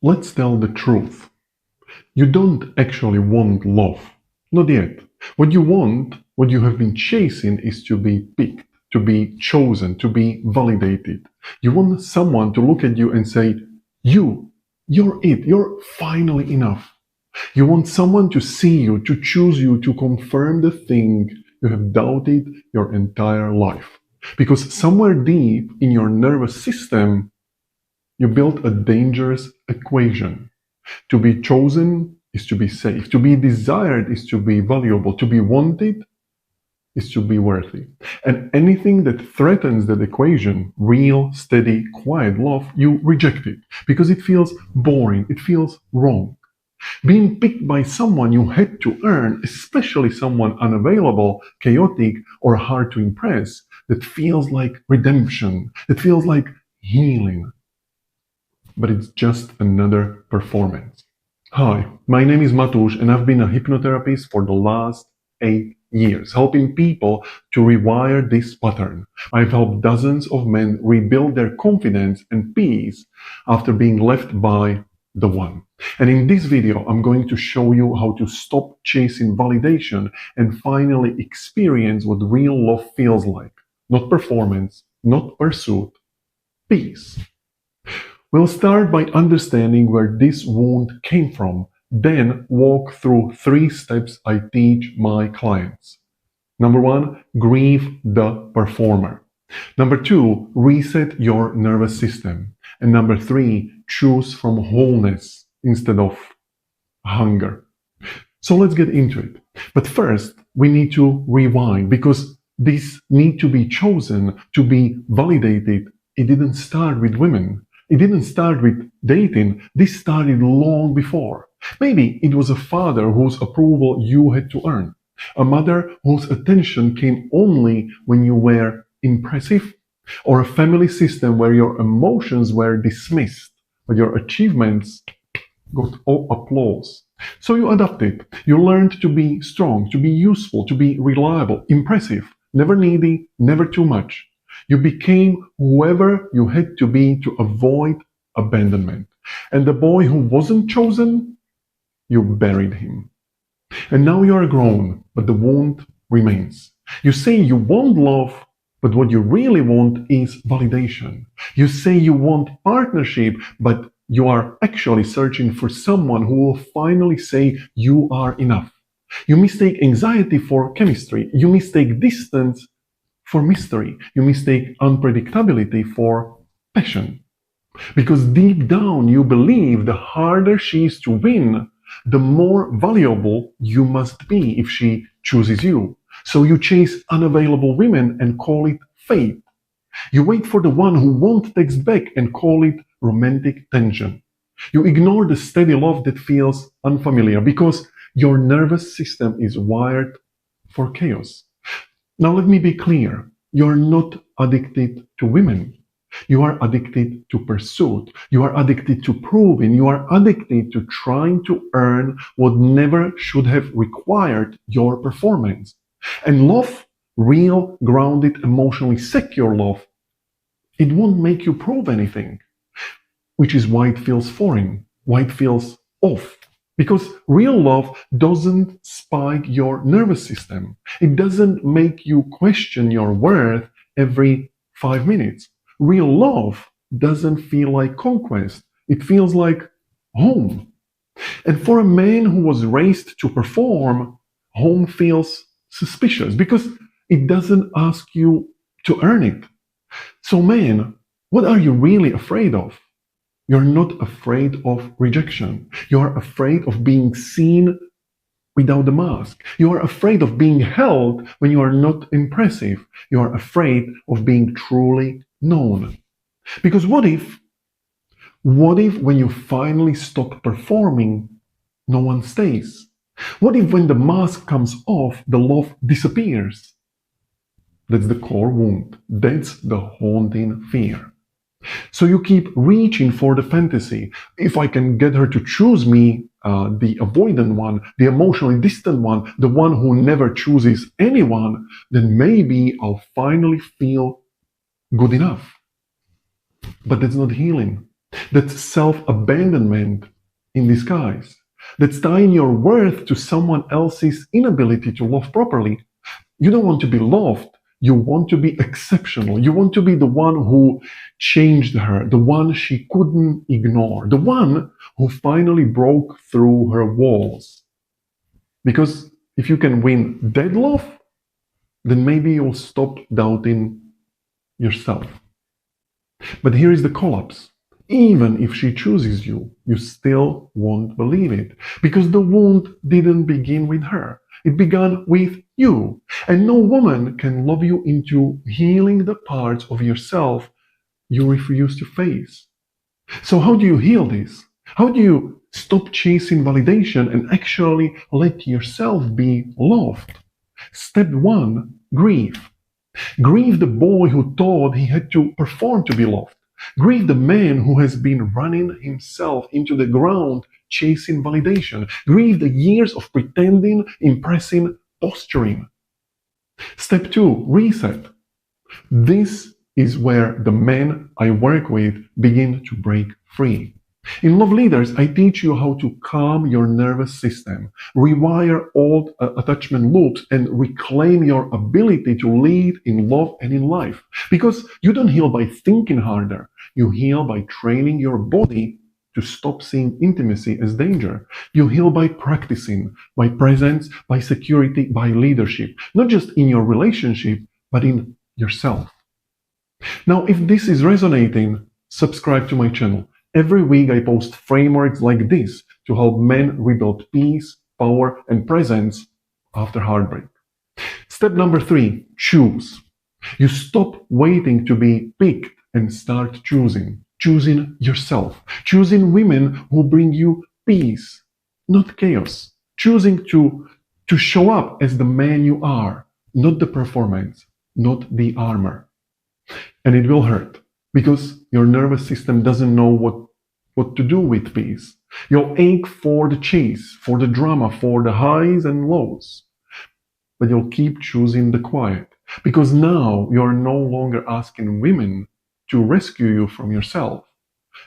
Let's tell the truth. You don't actually want love. Not yet. What you want, what you have been chasing, is to be picked, to be chosen, to be validated. You want someone to look at you and say, you're it, you're finally enough. You want someone to see you, to choose you, to confirm the thing you have doubted your entire life. Because somewhere deep in your nervous system, you built a dangerous equation. To be chosen is to be safe. To be desired is to be valuable. To be wanted is to be worthy. And anything that threatens that equation, real, steady, quiet love, you reject it because it feels boring, it feels wrong. Being picked by someone you had to earn, especially someone unavailable, chaotic, or hard to impress, that feels like redemption, that feels like healing. But it's just another performance. Hi, my name is Matus and I've been a hypnotherapist for the last 8 years, helping people to rewire this pattern. I've helped dozens of men rebuild their confidence and peace after being left by the one. And in this video, I'm going to show you how to stop chasing validation and finally experience what real love feels like. Not performance, not pursuit, peace. We'll start by understanding where this wound came from, then walk through 3 steps I teach my clients. Number 1, grieve the performer. Number 2, reset your nervous system. And number 3, choose from wholeness instead of hunger. So let's get into it. But first, we need to rewind because this need to be chosen, to be validated, it didn't start with women. It didn't start with dating. This started long before. Maybe it was a father whose approval you had to earn, a mother whose attention came only when you were impressive, or a family system where your emotions were dismissed, but your achievements got all applause. So you adapted. You learned to be strong, to be useful, to be reliable, impressive, never needy, never too much. You became whoever you had to be to avoid abandonment. And the boy who wasn't chosen, you buried him. And now you are grown, but the wound remains. You say you want love, but what you really want is validation. You say you want partnership, but you are actually searching for someone who will finally say you are enough. You mistake anxiety for chemistry. You mistake distance for mystery. You mistake unpredictability for passion. Because deep down you believe the harder she is to win, the more valuable you must be if she chooses you. So you chase unavailable women and call it fate. You wait for the one who won't text back and call it romantic tension. You ignore the steady love that feels unfamiliar because your nervous system is wired for chaos. Now let me be clear. You're not addicted to women. You are addicted to pursuit. You are addicted to proving. You are addicted to trying to earn what never should have required your performance. And love, real, grounded, emotionally secure love, it won't make you prove anything. Which is why it feels foreign, why it feels off. Because real love doesn't spike your nervous system. It doesn't make you question your worth every 5 minutes. Real love doesn't feel like conquest. It feels like home. And for a man who was raised to perform, home feels suspicious because it doesn't ask you to earn it. So man, what are you really afraid of? You're not afraid of rejection. You're afraid of being seen without the mask. You are afraid of being held when you are not impressive. You are afraid of being truly known. Because what if when you finally stop performing, no one stays? What if when the mask comes off, the love disappears? That's the core wound. That's the haunting fear. So you keep reaching for the fantasy. If I can get her to choose me, the avoidant one, the emotionally distant one, the one who never chooses anyone, then maybe I'll finally feel good enough. But that's not healing. That's self-abandonment in disguise. That's tying your worth to someone else's inability to love properly. You don't want to be loved. You want to be exceptional. You want to be the one who changed her, the one she couldn't ignore, the one who finally broke through her walls. Because if you can win that love, then maybe you'll stop doubting yourself. But here is the collapse. Even if she chooses you, you still won't believe it. Because the wound didn't begin with her. It began with you. And no woman can love you into healing the parts of yourself you refuse to face. So how do you heal this? How do you stop chasing validation and actually let yourself be loved? Step 1, grieve. Grieve the boy who thought he had to perform to be loved. Grieve the man who has been running himself into the ground chasing validation. Grieve the years of pretending, impressing, posturing. Step 2, reset. This is where the men I work with begin to break free. In Love Leaders, I teach you how to calm your nervous system, rewire old attachment loops, and reclaim your ability to lead in love and in life. Because you don't heal by thinking harder, you heal by training your body to stop seeing intimacy as danger. You heal by practicing, by presence, by security, by leadership, not just in your relationship, but in yourself. Now, if this is resonating, subscribe to my channel. Every week I post frameworks like this to help men rebuild peace, power, and presence after heartbreak. Step number 3, choose. You stop waiting to be picked and start choosing. Choosing yourself. Choosing women who bring you peace, not chaos. Choosing to show up as the man you are, not the performance, not the armor. And it will hurt. Because your nervous system doesn't know what to do with peace. You'll ache for the chase, for the drama, for the highs and lows. But you'll keep choosing the quiet. Because now you're no longer asking women to rescue you from yourself.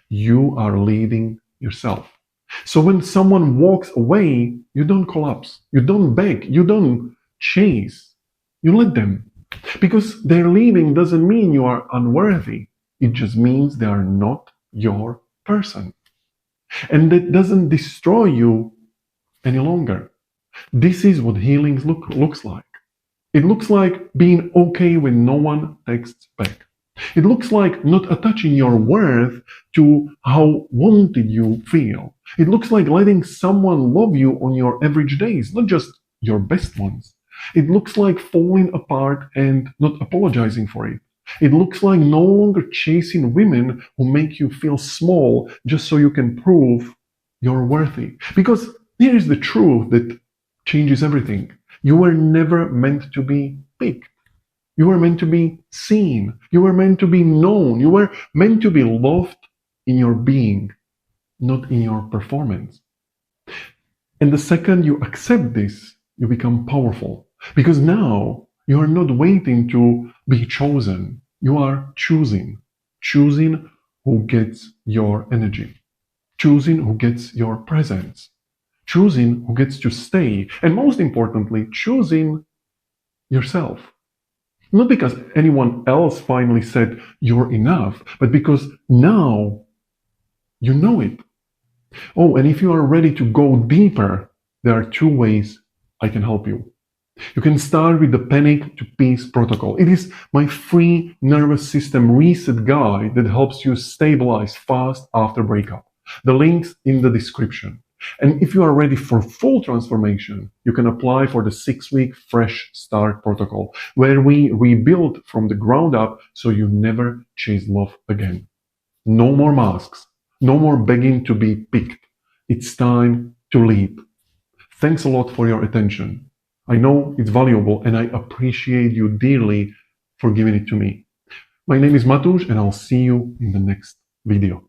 You are leading yourself. So when someone walks away, you don't collapse. You don't beg. You don't chase. You let them. Because their leaving doesn't mean you are unworthy. It just means they are not your person. And that doesn't destroy you any longer. This is what healing looks like. It looks like being okay when no one texts back. It looks like not attaching your worth to how wanted you feel. It looks like letting someone love you on your average days, not just your best ones. It looks like falling apart and not apologizing for it. It looks like no longer chasing women who make you feel small just so you can prove you're worthy. Because here is the truth that changes everything. You were never meant to be picked. You were meant to be seen. You were meant to be known. You were meant to be loved in your being, not in your performance. And the second you accept this, you become powerful. Because now you are not waiting to be chosen. You are choosing. Choosing who gets your energy. Choosing who gets your presence. Choosing who gets to stay. And most importantly, choosing yourself. Not because anyone else finally said you're enough, but because now you know it. Oh, and if you are ready to go deeper, there are 2 ways I can help you. You can start with the Panic to Peace protocol. It is my free nervous system reset guide that helps you stabilize fast after breakup. The link's in the description. And if you are ready for full transformation, you can apply for the 6-week Fresh Start protocol, where we rebuild from the ground up so you never chase love again. No more masks. No more begging to be picked. It's time to lead. Thanks a lot for your attention. I know it's valuable and I appreciate you dearly for giving it to me. My name is Matus and I'll see you in the next video.